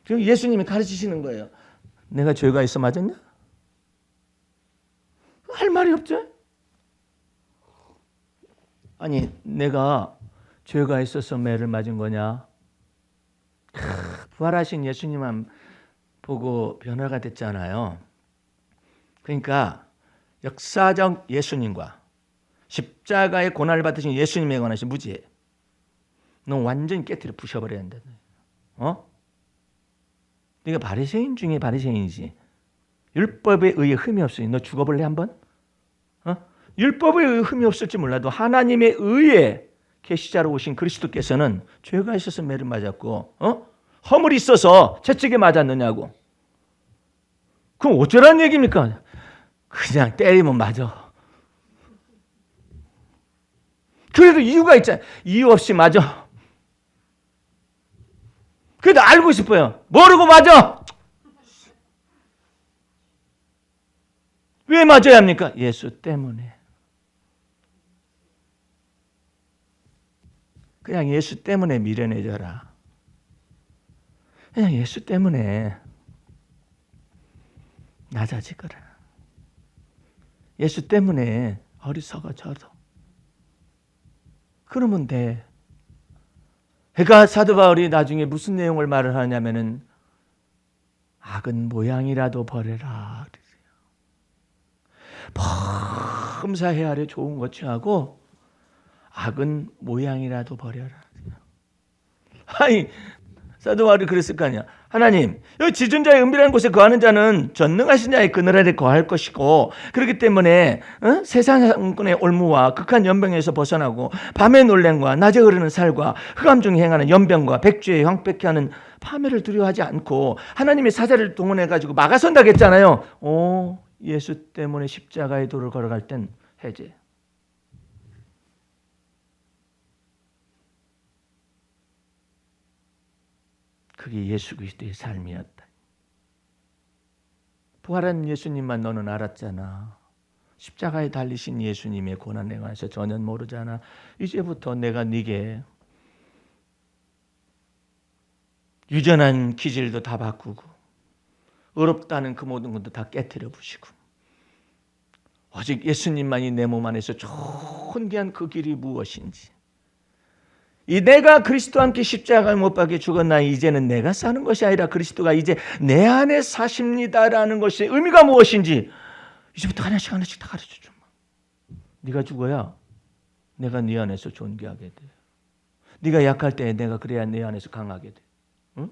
그럼 예수님이 가르치시는 거예요. 내가 죄가 있어 맞았냐? 할 말이 없죠. 아니 내가 죄가 있어서 매를 맞은 거냐? 부활하신 예수님만 보고 변화가 됐잖아요. 그러니까 역사적 예수님과 십자가의 고난을 받으신 예수님에 관해서 무지해. 너 완전히 깨트려 부셔버려야 한다. 네가 바리새인 중에 바리새인이지. 율법에 의해 흠이 없으니 너 죽어볼래 한번? 율법에 의해 흠이 없을지 몰라도 하나님에 의해 계시자로 오신 그리스도께서는 죄가 있어서 매를 맞았고 허물이 있어서 채찍에 맞았느냐고. 그럼 어쩌라는 얘기입니까? 그냥 때리면 맞아. 그래도 이유가 있잖아요. 이유 없이 맞아. 그래도 알고 싶어요. 모르고 맞아. 왜 맞아야 합니까? 예수 때문에. 그냥 예수 때문에 미련해져라. 그냥 예수 때문에 낮아지거라. 예수 때문에 어리석어져도. 그러면 돼. 그러니까 사도 바울이 나중에 무슨 내용을 말을 하냐면은 악은 모양이라도 버려라. 범사 헤아려 좋은 것 취하고 악은 모양이라도 버려라. 아니 사도 바울이 그랬을 거 아니야. 하나님, 여기 지존자의 은밀한 곳에 거하는 자는 전능하신 자의 그늘 아래 거할 것이고, 그렇기 때문에 세상의 올무와 극한 연병에서 벗어나고 밤의 놀램과 낮에 흐르는 살과 흑암 중에 행하는 연병과 백주에 황폐케 하는 파멸을 두려워하지 않고 하나님의 사자를 동원해가지고 막아선다고 했잖아요. 예수 때문에 십자가의 도를 걸어갈 땐 해제. 그게 예수 그리스도의 삶이었다. 부활한 예수님만 너는 알았잖아. 십자가에 달리신 예수님의 고난에 관해서 전혀 모르잖아. 이제부터 내가 네게 유전한 기질도 다 바꾸고 어렵다는 그 모든 것도 다 깨트려 부시고 오직 예수님만이 내 몸 안에서 존귀한 그 길이 무엇인지, 이 내가 그리스도와 함께 십자가에 못 박혀 죽었나니 이제는 내가 사는 것이 아니라 그리스도가 이제 내 안에 사십니다라는 것의 의미가 무엇인지 이제부터 하나씩 하나씩 다 가르쳐줘. 네가 죽어야 내가 네 안에서 존귀하게 돼. 네가 약할 때 내가 그래야 내 안에서 강하게 돼. 응?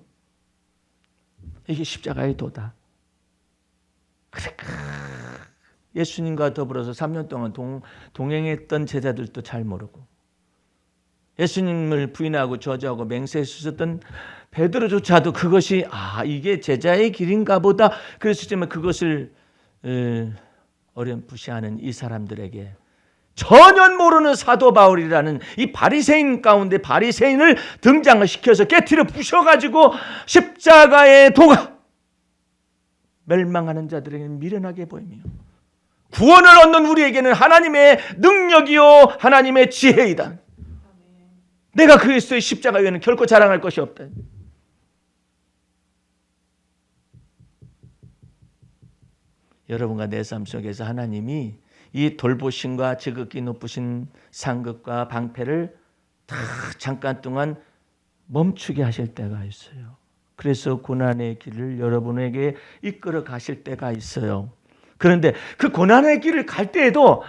이게 십자가의 도다. 그래. 예수님과 더불어서 3년 동안 동행했던 제자들도 잘 모르고 예수님을 부인하고 저주하고 맹세했었던 베드로조차도 그것이 이게 제자의 길인가 보다 그랬을 때 그것을 어렴풋이하는 이 사람들에게 전혀 모르는 사도 바울이라는 이 바리새인 가운데 바리새인을 등장을 시켜서 깨트려 부셔가지고 십자가의 도가 멸망하는 자들에게는 미련하게 보이며 구원을 얻는 우리에게는 하나님의 능력이요 하나님의 지혜이다. 내가 그리스도의 십자가 외에는 결코 자랑할 것이 없다. 여러분과 내 삶 속에서 하나님이 이 돌보심과 지극히 높으신 상급과 방패를 다 잠깐 동안 멈추게 하실 때가 있어요. 그래서 고난의 길을 여러분에게 이끌어 가실 때가 있어요. 그런데 그 고난의 길을 갈 때에도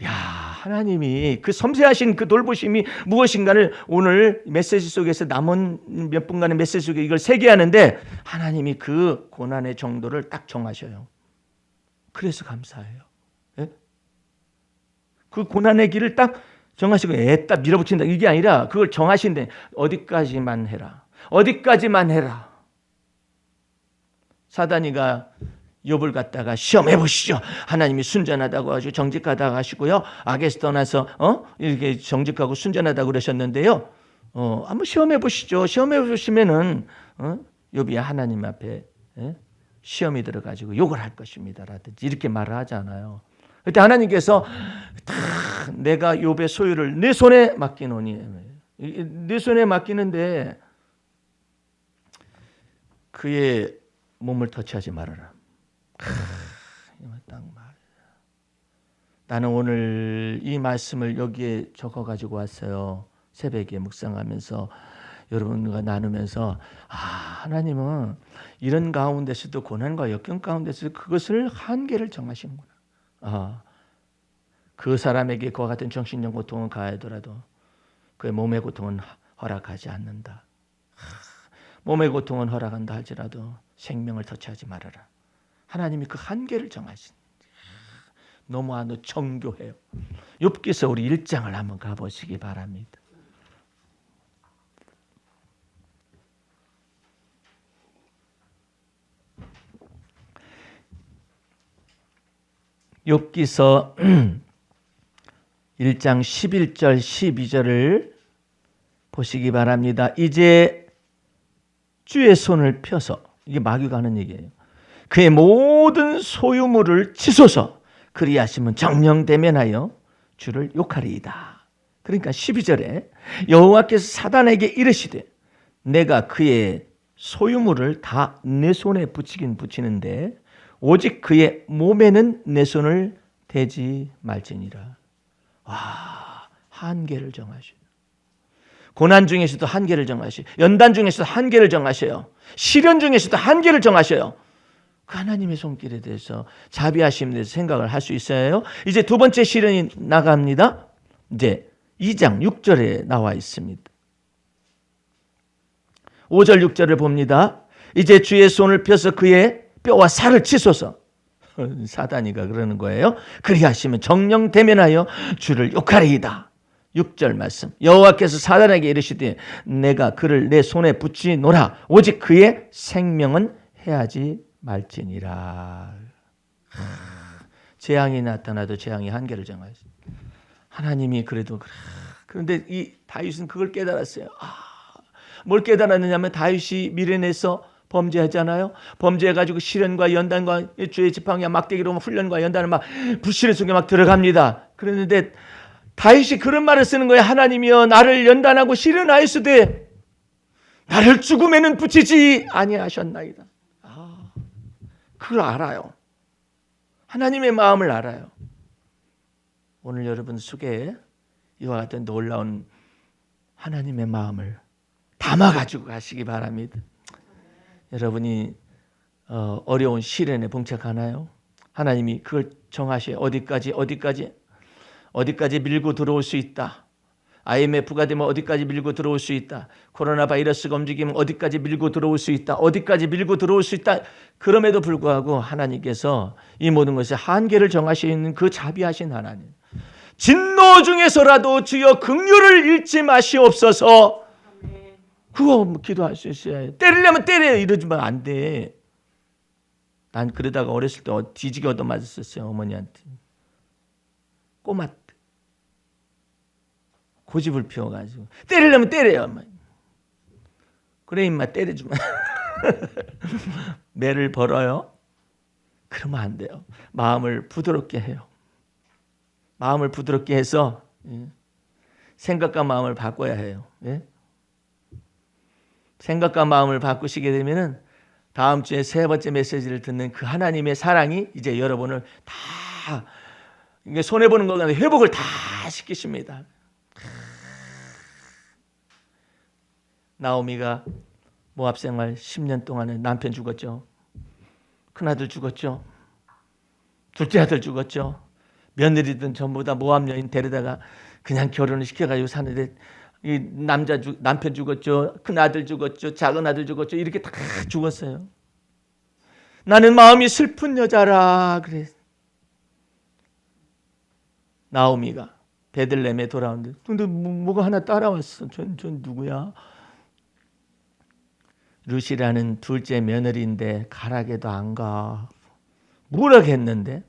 하나님이 그 섬세하신 그 돌보심이 무엇인가를 오늘 메시지 속에서 남은 몇 분간의 메시지 속에 이걸 새게 하는데 하나님이 그 고난의 정도를 딱 정하셔요. 그래서 감사해요. 예? 그 고난의 길을 딱 정하시고 애따 밀어붙인다 이게 아니라 그걸 정하신데 어디까지만 해라. 어디까지만 해라. 사단이가 욥을 갖다가 시험해 보시죠. 하나님이 순전하다고 하시고 정직하다고 하시고요. 악에서 떠나서 이렇게 정직하고 순전하다고 그러셨는데요. 한번 시험해 보시죠. 시험해 보시면은 욥이 하나님 앞에 시험이 들어가지고 욕을 할 것입니다라든지 이렇게 말을 하잖아요. 그때 하나님께서 다 내가 욥의 소유를 내 손에 맡기노니 내 손에 맡기는데 그의 몸을 터치하지 말아라. 딱 말이야. 나는 오늘 이 말씀을 여기에 적어가지고 왔어요. 새벽에 묵상하면서 여러분과 나누면서 하나님은 이런 가운데서도 고난과 역경 가운데서도 그것을 한계를 정하시는구나. 그 사람에게 그와 같은 정신적 고통은 가하더라도 그의 몸의 고통은 허락하지 않는다. 몸의 고통은 허락한다 할지라도 생명을 터치하지 말아라. 하나님이 그 한계를 정하신 너무나도 정교해요. 욥기서 우리 1장을 한번 가보시기 바랍니다. 욥기서 1장 11절 12절을 보시기 바랍니다. 이제 주의 손을 펴서 이게 마귀가 하는 얘기예요. 그의 모든 소유물을 치소서 그리하시면 정령 대면하여 주를 욕하리이다. 그러니까 12절에 여호와께서 사단에게 이르시되 내가 그의 소유물을 다 내 손에 붙이긴 붙이는데 오직 그의 몸에는 내 손을 대지 말지니라. 한계를 정하시오. 고난 중에서도 한계를 정하시오. 연단 중에서도 한계를 정하셔요. 시련 중에서도 한계를 정하셔요. 그 하나님의 손길에 대해서 자비하심에 대해서 생각을 할 수 있어요. 이제 두 번째 시련이 나갑니다. 이제 2장 6절에 나와 있습니다. 5절 6절을 봅니다. 이제 주의 손을 펴서 그의 뼈와 살을 치소서. 사단이가 그러는 거예요. 그리하시면 정령 대면하여 주를 욕하리이다. 6절 말씀. 여호와께서 사단에게 이르시되 내가 그를 내 손에 붙이노라. 오직 그의 생명은 해하지 말지니라. 재앙이 나타나도 재앙이 한계를 정하시. 하나님이 그래도 그런데 이 다윗은 그걸 깨달았어요. 뭘 깨달았느냐면 다윗이 미련해서 범죄하잖아요. 범죄해가지고 시련과 연단과 주의 지팡이와 막대기로 훈련과 연단을 막 불씨를 속에 막 들어갑니다. 그랬는데 다윗이 그런 말을 쓰는 거예요. 하나님이여 나를 연단하고 시련하였으되 나를 죽음에는 붙이지 아니하셨나이다. 그걸 알아요. 하나님의 마음을 알아요. 오늘 여러분 속에 이와 같은 놀라운 하나님의 마음을 담아가지고 가시기 바랍니다. 여러분이 어려운 시련에 봉착하나요? 하나님이 그걸 정하셔요. 어디까지 밀고 들어올 수 있다. IMF가 되면 어디까지 밀고 들어올 수 있다. 코로나 바이러스가 움직이면 어디까지 밀고 들어올 수 있다. 어디까지 밀고 들어올 수 있다. 그럼에도 불구하고 하나님께서 이 모든 것에 한계를 정하시는 그 자비하신 하나님. 진노 중에서라도 주여 긍휼을 잃지 마시옵소서. 그거 기도할 수 있어요. 때리려면 때려요. 이러지만 안 돼. 난 그러다가 어렸을 때 뒤지게 얻어맞았었어요. 어머니한테. 꼬마 때. 고집을 피워가지고 때리려면 때려요. 그래 임마 때려주면 매를 벌어요. 그러면 안 돼요. 마음을 부드럽게 해요. 마음을 부드럽게 해서 생각과 마음을 바꿔야 해요. 생각과 마음을 바꾸시게 되면은 다음 주에 세 번째 메시지를 듣는 그 하나님의 사랑이 이제 여러분을 다 손해보는 것과 회복을 다 시키십니다. 나오미가 모압 생활 10년 동안에 남편 죽었죠. 큰아들 죽었죠. 둘째 아들 죽었죠. 며느리든 전부 다 모압 여인 데려다가 그냥 결혼을 시켜가지고 사는데 이 남편 죽었죠. 큰아들 죽었죠. 작은 아들 죽었죠. 이렇게 다 죽었어요. 나는 마음이 슬픈 여자라 그래. 나오미가 베들레헴에 돌아오는데 근데 뭐가 하나 따라왔어. 전 누구야? 룻이라는 둘째 며느리인데 가락에도 안 가. 뭐라 했는데?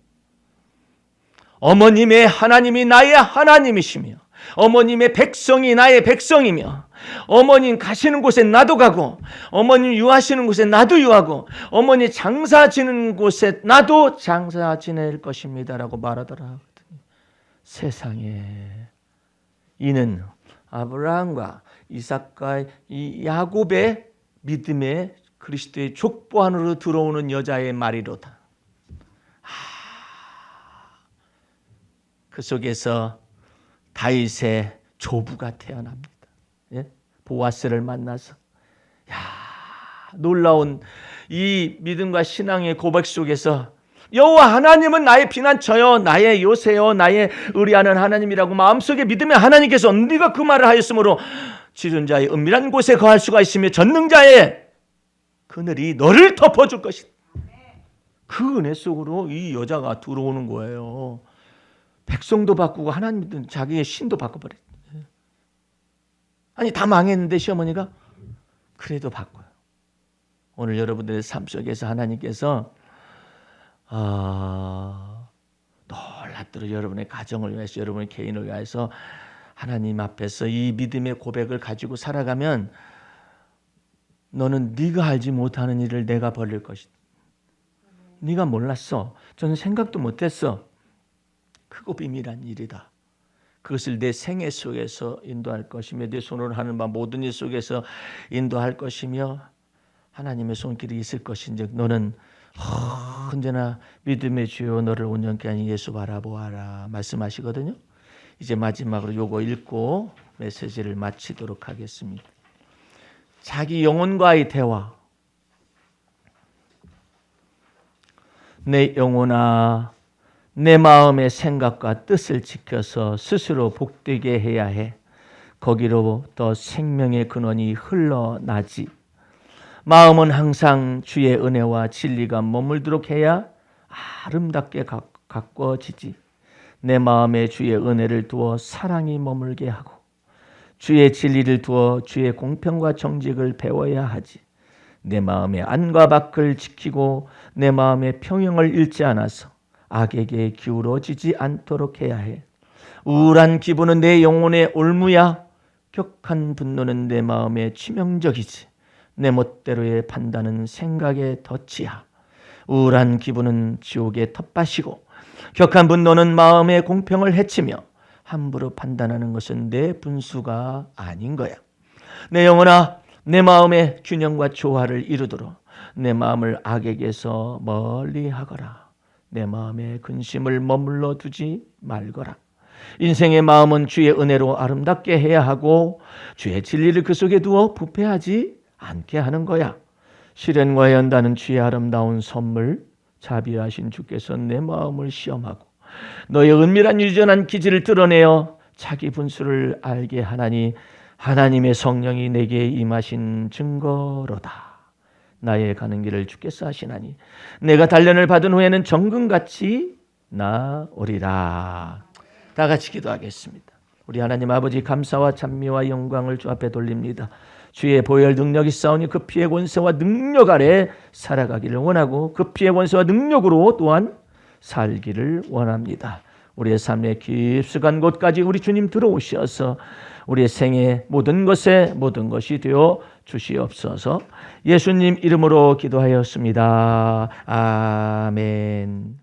어머님의 하나님이 나의 하나님이시며 어머님의 백성이 나의 백성이며 어머님 가시는 곳에 나도 가고 어머님 유하시는 곳에 나도 유하고 어머니 장사 지는 곳에 나도 장사 지낼 것입니다 라고 말하더라. 세상에 이는 아브라함과 이삭과 이 야곱의 믿음의 그리스도의 족보 안으로 들어오는 여자의 말이로다. 그 속에서 다윗의 조부가 태어납니다. 예? 보아스를 만나서 놀라운 이 믿음과 신앙의 고백 속에서 여호와 하나님은 나의 피난처요 나의 요새요 나의 의리하는 하나님이라고 마음속에 믿음의 하나님께서 네가 그 말을 하였으므로 지존자의 은밀한 곳에 거할 수가 있으며 전능자의 그늘이 너를 덮어줄 것이다. 그 은혜 속으로 이 여자가 들어오는 거예요. 백성도 바꾸고 하나님도 자기의 신도 바꿔버렸어요. 아니 다 망했는데 시어머니가 그래도 바꿔요. 오늘 여러분들의 삶 속에서 하나님께서 놀랍도록 여러분의 가정을 위해서 여러분의 개인을 위해서 하나님 앞에서 이 믿음의 고백을 가지고 살아가면 너는 네가 알지 못하는 일을 내가 벌릴 것이다. 네가 몰랐어. 저는 생각도 못했어. 크고 비밀한 일이다. 그것을 내 생애 속에서 인도할 것이며 내 손으로 하는 바 모든 일 속에서 인도할 것이며 하나님의 손길이 있을 것인즉 너는 언제나 믿음의 주여 너를 온전케 하니 예수 바라보아라 말씀하시거든요. 이제 마지막으로 요거 읽고 메시지를 마치도록 하겠습니다. 자기 영혼과의 대화. 내 영혼아 내 마음의 생각과 뜻을 지켜서 스스로 복되게 해야 해. 거기로부터 생명의 근원이 흘러나지. 마음은 항상 주의 은혜와 진리가 머물도록 해야 아름답게 가꿔지지. 내 마음에 주의 은혜를 두어 사랑이 머물게 하고 주의 진리를 두어 주의 공평과 정직을 배워야 하지. 내 마음의 안과 밖을 지키고 내 마음의 평형을 잃지 않아서 악에게 기울어지지 않도록 해야 해. 우울한 기분은 내 영혼의 올무야. 격한 분노는 내 마음에 치명적이지. 내 멋대로의 판단은 생각의 덫이야. 우울한 기분은 지옥의 텃밭이고 격한 분노는 마음의 공평을 해치며 함부로 판단하는 것은 내 분수가 아닌 거야. 내 영혼아 내 마음의 균형과 조화를 이루도록 내 마음을 악에게서 멀리 하거라. 내 마음에 근심을 머물러 두지 말거라. 인생의 마음은 주의 은혜로 아름답게 해야 하고 주의 진리를 그 속에 두어 부패하지 않게 하는 거야. 시련과 연단은 주의 아름다운 선물. 자비하신 주께서 내 마음을 시험하고 너의 은밀한 유전한 기질을 드러내어 자기 분수를 알게 하나니 하나님의 성령이 내게 임하신 증거로다. 나의 가는 길을 주께서 하시나니 내가 단련을 받은 후에는 정금같이 나오리라. 다 같이 기도하겠습니다. 우리 하나님 아버지 감사와 찬미와 영광을 주 앞에 돌립니다. 주의 보혈 능력이 싸우니 그 피의 권세와 능력 아래 살아가기를 원하고 그 피의 권세와 능력으로 또한 살기를 원합니다. 우리의 삶의 깊숙한 곳까지 우리 주님 들어오셔서 우리의 생애 모든 것에 모든 것이 되어 주시옵소서. 예수님 이름으로 기도하였습니다. 아멘.